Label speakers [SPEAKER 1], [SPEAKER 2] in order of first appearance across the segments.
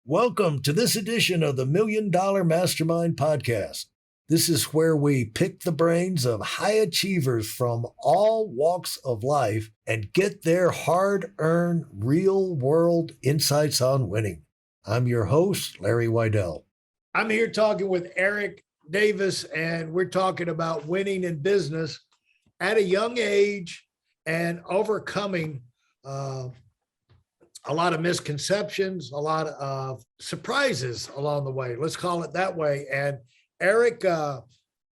[SPEAKER 1] Welcome to this edition of the $1 Million Mastermind Podcast. This is where we pick the brains of high achievers from all walks of life and get their hard-earned, real-world insights on winning. I'm your host, Larry Weidel. I'm here talking with Eric Davis, and we're talking about winning in business at a young age and overcoming a lot of misconceptions, a lot of surprises along the way. Let's call it that way. And Eric,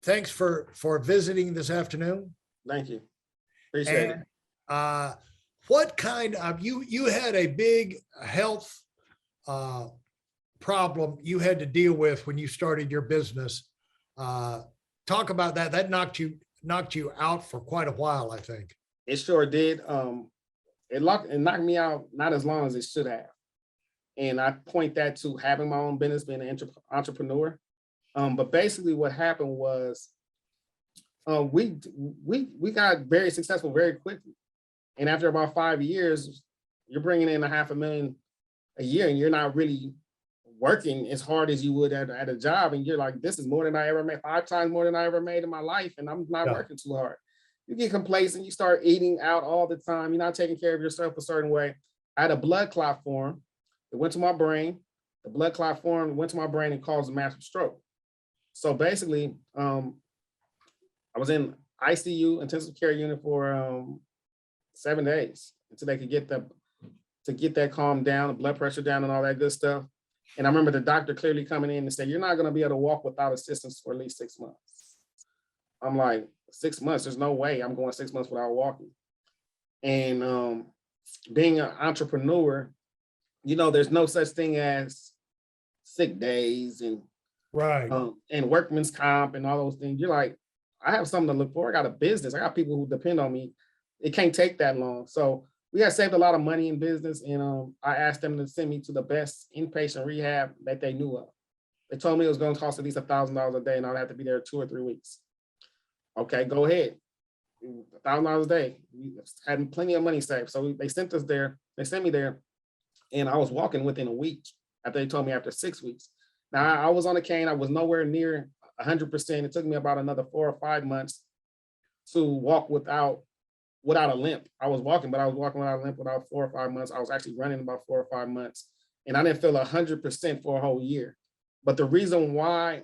[SPEAKER 1] thanks for visiting this afternoon.
[SPEAKER 2] Thank you. Appreciate it.
[SPEAKER 1] What kind of you had a big health problem you had to deal with when you started your business. Talk about that. That knocked you out for quite a while, I think.
[SPEAKER 2] It sure did. It knocked me out not as long as it should have. And I point that to having my own business, being an entrepreneur. But basically what happened was we got very successful very quickly. And after about 5 years, you're bringing in $500,000 a year and you're not really working as hard as you would at a job. And you're like, this is more than I ever made, 5 times more than I ever made in my life. And I'm not working too hard. You get complacent, you start eating out all the time. You're not taking care of yourself a certain way. I had a blood clot form. It went to my brain. The blood clot form went to my brain and caused a massive stroke. So basically, I was in ICU, intensive care unit for 7 days until they could get that calmed down, the blood pressure down and all that good stuff. And I remember the doctor clearly coming in and saying, you're not gonna be able to walk without assistance for at least 6 months. I'm like, 6 months, there's no way I'm going 6 months without walking. And being an entrepreneur, there's no such thing as sick days and workman's comp and all those things. You're like, I have something to look for. I got a business. I got people who depend on me. It can't take that long. So we had saved a lot of money in business. And I asked them to send me to the best inpatient rehab that they knew of. They told me it was going to cost at least $1,000 a day and I'd have to be there 2 or 3 weeks. Okay, go ahead. $1,000 a day. We had plenty of money saved. So they sent us there. They sent me there. And I was walking within a week after they told me after 6 weeks. Now I was on a cane. I was nowhere near 100%. It took me about another 4 or 5 months to walk without a limp. I was walking, but I was walking without a limp without 4 or 5 months. I was actually running about 4 or 5 months. And I didn't feel 100% for a whole year. But the reason why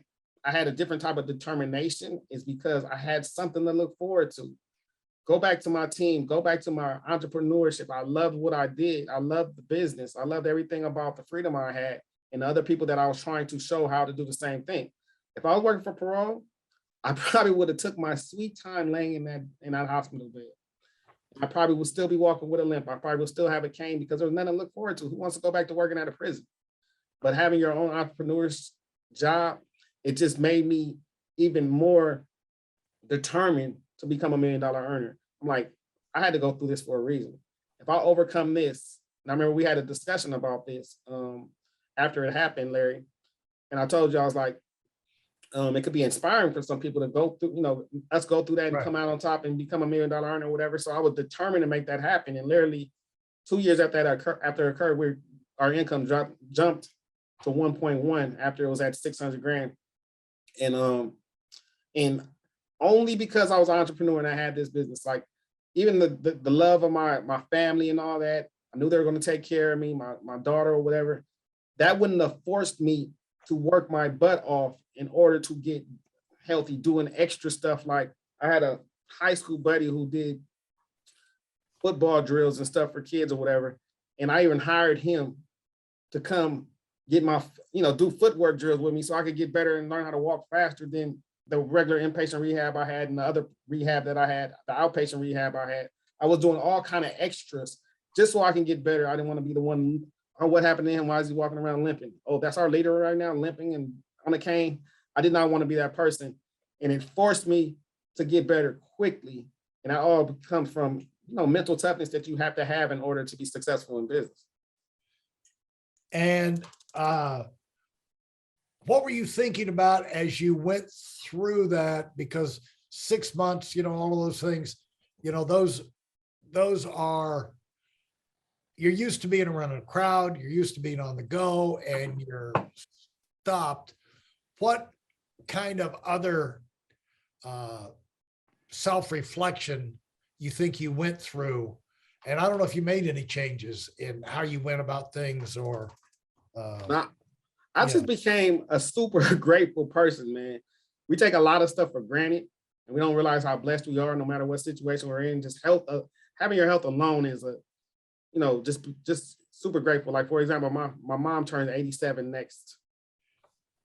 [SPEAKER 2] I had a different type of determination is because I had something to look forward to. Go back to my team, go back to my entrepreneurship. I loved what I did. I loved the business. I loved everything about the freedom I had and the other people that I was trying to show how to do the same thing. If I was working for parole, I probably would have took my sweet time laying in that hospital bed. I probably would still be walking with a limp. I probably would still have a cane because there was nothing to look forward to. Who wants to go back to working at a prison? But having your own entrepreneur's job, it just made me even more determined to become a $1 million earner. I'm like, I had to go through this for a reason. If I overcome this, and I remember we had a discussion about this after it happened, Larry, and I told you, I was like, it could be inspiring for some people to go through, us go through that and come out on top and become a $1 million earner or whatever. So I was determined to make that happen. And literally 2 years after that occurred, our income jumped to 1.1 after it was at 600 grand. And only because I was an entrepreneur and I had this business, like even the love of my family and all that, I knew they were going to take care of me, my daughter or whatever, that wouldn't have forced me to work my butt off in order to get healthy, doing extra stuff. Like I had a high school buddy who did football drills and stuff for kids or whatever. And I even hired him to come get my, do footwork drills with me so I could get better and learn how to walk faster than the regular inpatient rehab I had and the other rehab that I had, the outpatient rehab I had. I was doing all kind of extras just so I can get better. I didn't want to be the one, oh, what happened to him? Why is he walking around limping? Oh, that's our leader right now, limping and on a cane. I did not want to be that person. And it forced me to get better quickly. And that all comes from, mental toughness that you have to have in order to be successful in business.
[SPEAKER 1] And what were you thinking about as you went through that? Because 6 months, all of those things, those are you're used to being around a crowd, you're used to being on the go, and you're stopped. What kind of other uh, self-reflection you think you went through? And I don't know if you made any changes in how you went about things or,
[SPEAKER 2] Now, I
[SPEAKER 1] yeah.
[SPEAKER 2] just became a super grateful person, man. We take a lot of stuff for granted and we don't realize how blessed we are no matter what situation we're in. Just health, having your health alone is just super grateful. Like, for example, my mom turns 87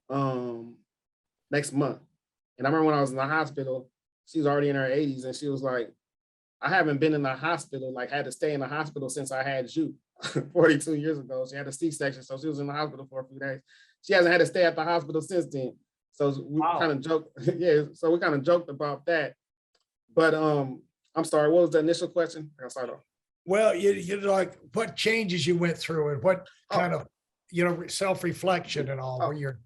[SPEAKER 2] um next month. And I remember when I was in the hospital, she was already in her 80s and she was like, I haven't been in the hospital, like had to stay in the hospital since I had you 42 years ago. She had a C-section, so she was in the hospital for a few days. She hasn't had to stay at the hospital since then. So we kind of joked, yeah. So we kind of joked about that. But I'm sorry, what was the initial question? I start off.
[SPEAKER 1] Well, you like what changes you went through and what kind
[SPEAKER 2] Oh,
[SPEAKER 1] of, self-reflection and all where
[SPEAKER 2] oh,
[SPEAKER 1] you're,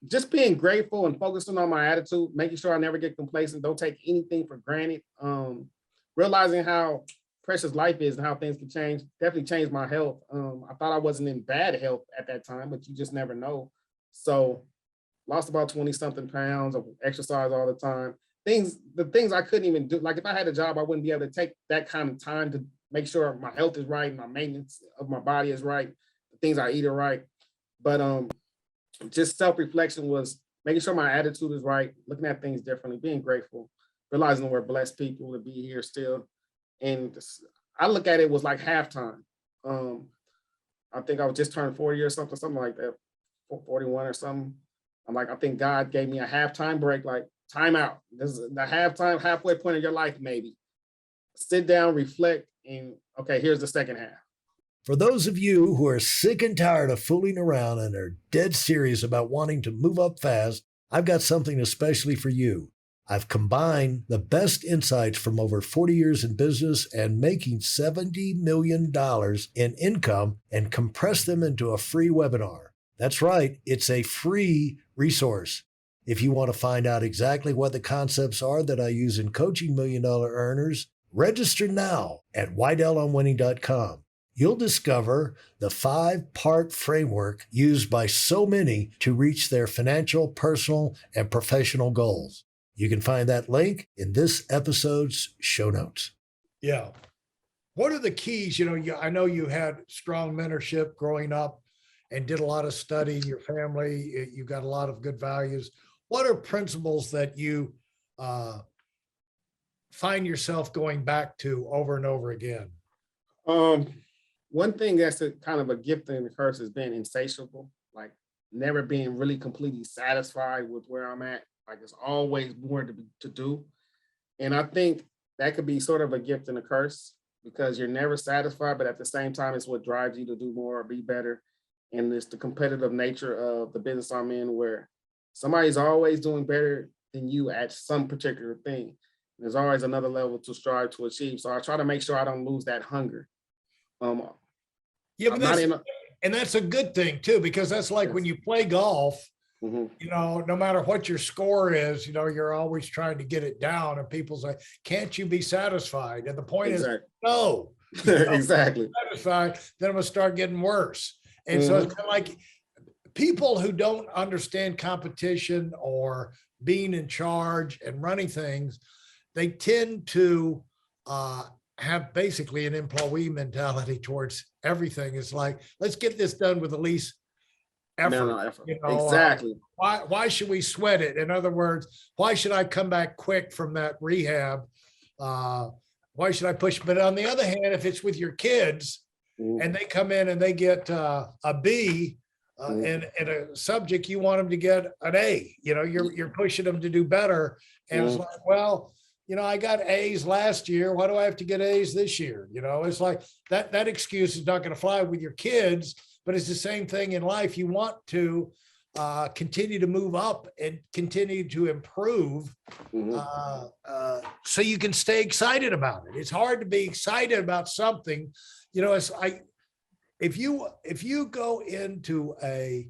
[SPEAKER 2] just being grateful and focusing on my attitude, making sure I never get complacent, don't take anything for granted. Realizing how precious life is and how things can change, definitely changed my health. I thought I wasn't in bad health at that time, but you just never know. So lost about 20 something pounds of exercise all the time. The things I couldn't even do, like if I had a job, I wouldn't be able to take that kind of time to make sure my health is right, my maintenance of my body is right, the things I eat are right. But just self-reflection was making sure my attitude is right, looking at things differently, being grateful, realizing we're blessed people to be here still. And I look at it was like halftime. Um, I think I was just turned 40 or something like that, 41 or something. I'm like, I think God gave me a halftime break, like time out. This is the halfway point of your life, maybe. Sit down, reflect, and okay, here's the second half.
[SPEAKER 1] for those of you who are sick and tired of fooling around and are dead serious about wanting to move up fast, I've got something especially for you. I've combined the best insights from over 40 years in business and making $70 million in income and compressed them into a free webinar. That's right, it's a free resource. If you want to find out exactly what the concepts are that I use in coaching $1 million earners, register now at WeidelOnWinning.com. You'll discover the 5-part framework used by so many to reach their financial, personal, and professional goals. You can find that link in this episode's show notes. Yeah. What are the keys? I know you had strong mentorship growing up and did a lot of study, your family, you got a lot of good values. What are principles that you find yourself going back to over and over again?
[SPEAKER 2] One thing that's a kind of a gift and a curse is being insatiable, like never being really completely satisfied with where I'm at. Like there's always more to do. And I think that could be sort of a gift and a curse because you're never satisfied, but at the same time, it's what drives you to do more or be better. And it's the competitive nature of the business I'm in where somebody's always doing better than you at some particular thing. There's always another level to strive to achieve. So I try to make sure I don't lose that hunger.
[SPEAKER 1] Yeah, but
[SPEAKER 2] I'm not in.
[SPEAKER 1] that's a good thing too, because that's like when you play golf, no matter what your score is, you're always trying to get it down. And people's like, can't you be satisfied? And the point is, no,
[SPEAKER 2] Exactly.
[SPEAKER 1] Satisfied, then I'm going to start getting worse. And so it's kind of like people who don't understand competition or being in charge and running things, they tend to have basically an employee mentality towards everything. It's like, let's get this done with the least effort.
[SPEAKER 2] Exactly.
[SPEAKER 1] Why should we sweat it? In other words, why should I come back quick from that rehab? Why should I push? But on the other hand, if it's with your kids and they come in and they get a B in a subject, you want them to get an A. You're pushing them to do better. And it's like, well, I got A's last year. Why do I have to get A's this year? It's like that excuse is not going to fly with your kids, but it's the same thing in life. You want to continue to move up and continue to improve so you can stay excited about it. It's hard to be excited about something. If you go into a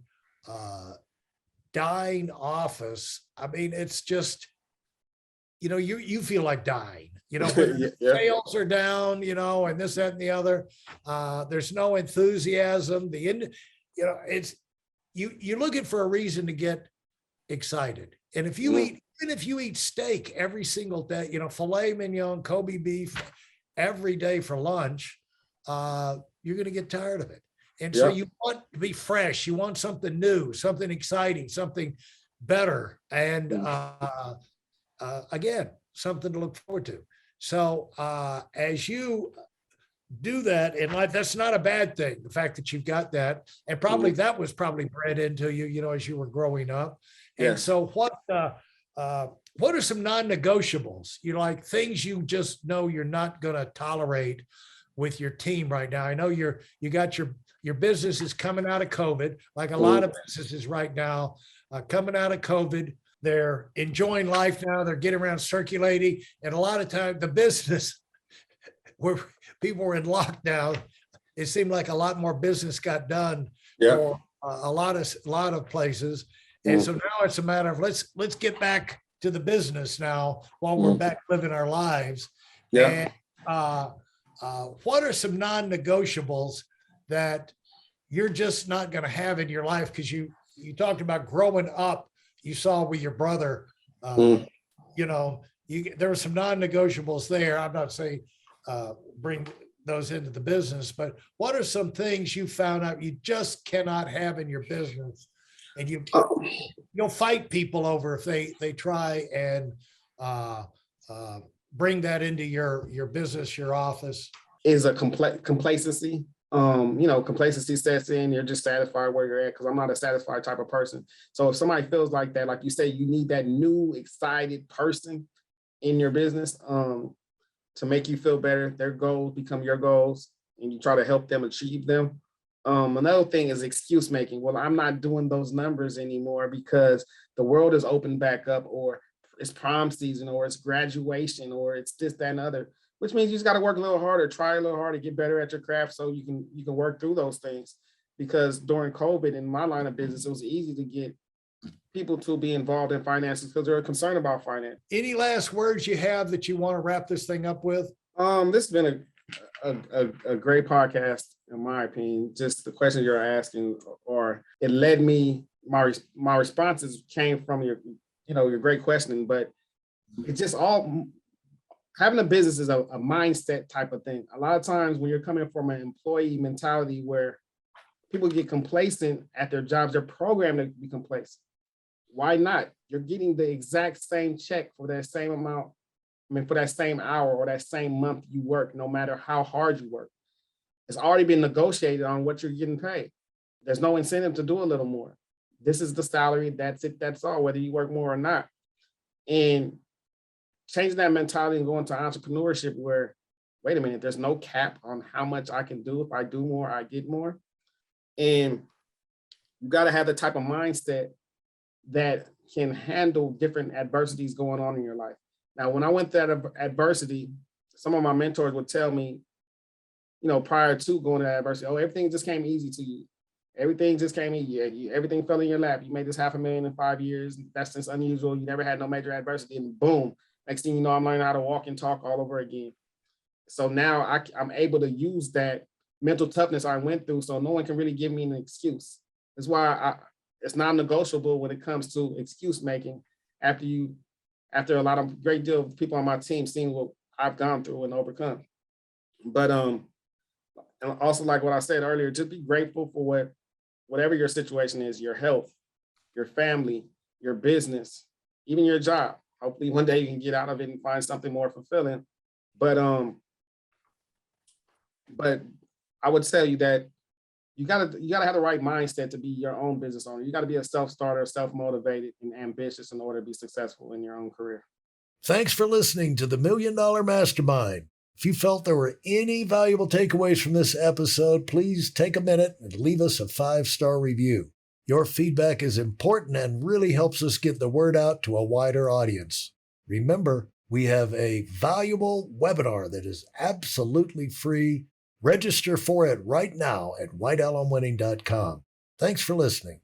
[SPEAKER 1] dying office, I mean, it's just, you feel like dying. When
[SPEAKER 2] Yeah.
[SPEAKER 1] sales are down, and this, that, and the other, there's no enthusiasm. It's you're looking for a reason to get excited. And if you eat, even if you eat steak every single day, filet mignon, Kobe beef every day for lunch, you're going to get tired of it. And so you want to be fresh. You want something new, something exciting, something better. And again, something to look forward to. So as you do that in life, that's not a bad thing. The fact that you've got that, and probably that was probably bred into you, as you were growing up. And so what are some non-negotiables? Like things you just know you're not going to tolerate with your team right now. I know you got your business is coming out of COVID, like a lot of businesses right now, coming out of COVID. They're enjoying life now. They're getting around circulating. And a lot of times the business where people were in lockdown, it seemed like a lot more business got done for a lot of places. And so now it's a matter of let's get back to the business now while we're back living our lives. And what are some non-negotiables that you're just not going to have in your life? Because you talked about growing up, you saw with your brother, there were some non-negotiables there. I'm not saying bring those into the business, but what are some things you found out you just cannot have in your business, and you'll fight people over if they try and bring that into your business, your office?
[SPEAKER 2] Is a complacency. Complacency sets in. You're just satisfied where you're at, because I'm not a satisfied type of person. So if somebody feels like that, like you say, you need that new excited person in your business to make you feel better. Their goals become your goals, and you try to help them achieve them. Another thing is excuse making. Well, I'm not doing those numbers anymore because the world is opened back up, or it's prom season, or it's graduation, or it's this, that, and other. Which means you just got to work a little harder, try a little harder, get better at your craft, so you can work through those things. Because during COVID, in my line of business, it was easy to get people to be involved in finances because they're concerned about finance.
[SPEAKER 1] Any last words you have that you want to wrap this thing up with?
[SPEAKER 2] This has been a great podcast, in my opinion. Just the questions you're asking, or it led me. My responses came from your great questioning, but it just all. Having a business is a mindset type of thing. A lot of times when you're coming from an employee mentality where people get complacent at their jobs, they're programmed to be complacent. Why not? You're getting the exact same check for that same amount, for that same hour or that same month you work, no matter how hard you work. It's already been negotiated on what you're getting paid. There's no incentive to do a little more. This is the salary, that's it, that's all, whether you work more or not. And changing that mentality and going to entrepreneurship where, wait a minute, there's no cap on how much I can do. If I do more, I get more. And you got to have the type of mindset that can handle different adversities going on in your life. Now, when I went through that adversity, some of my mentors would tell me, prior to going to that adversity, everything just came easy to you. Everything just came easy. Everything fell in your lap. You made this $500,000 in 5 years. That's just unusual. You never had no major adversity, and boom. Next thing you know, I'm learning how to walk and talk all over again. So now I'm able to use that mental toughness I went through, so no one can really give me an excuse. That's why it's non-negotiable when it comes to excuse making. After a lot of great deal of people on my team seeing what I've gone through and overcome. But and also, like what I said earlier, just be grateful for whatever your situation is: your health, your family, your business, even your job. Hopefully one day you can get out of it and find something more fulfilling. But I would tell you that you gotta have the right mindset to be your own business owner. You gotta be a self-starter, self-motivated, and ambitious in order to be successful in your own career.
[SPEAKER 1] Thanks for listening to the $1 Million Mastermind. If you felt there were any valuable takeaways from this episode, please take a minute and leave us a 5-star review. Your feedback is important and really helps us get the word out to a wider audience. Remember, we have a valuable webinar that is absolutely free. Register for it right now at whiteoutonwinning.com. Thanks for listening.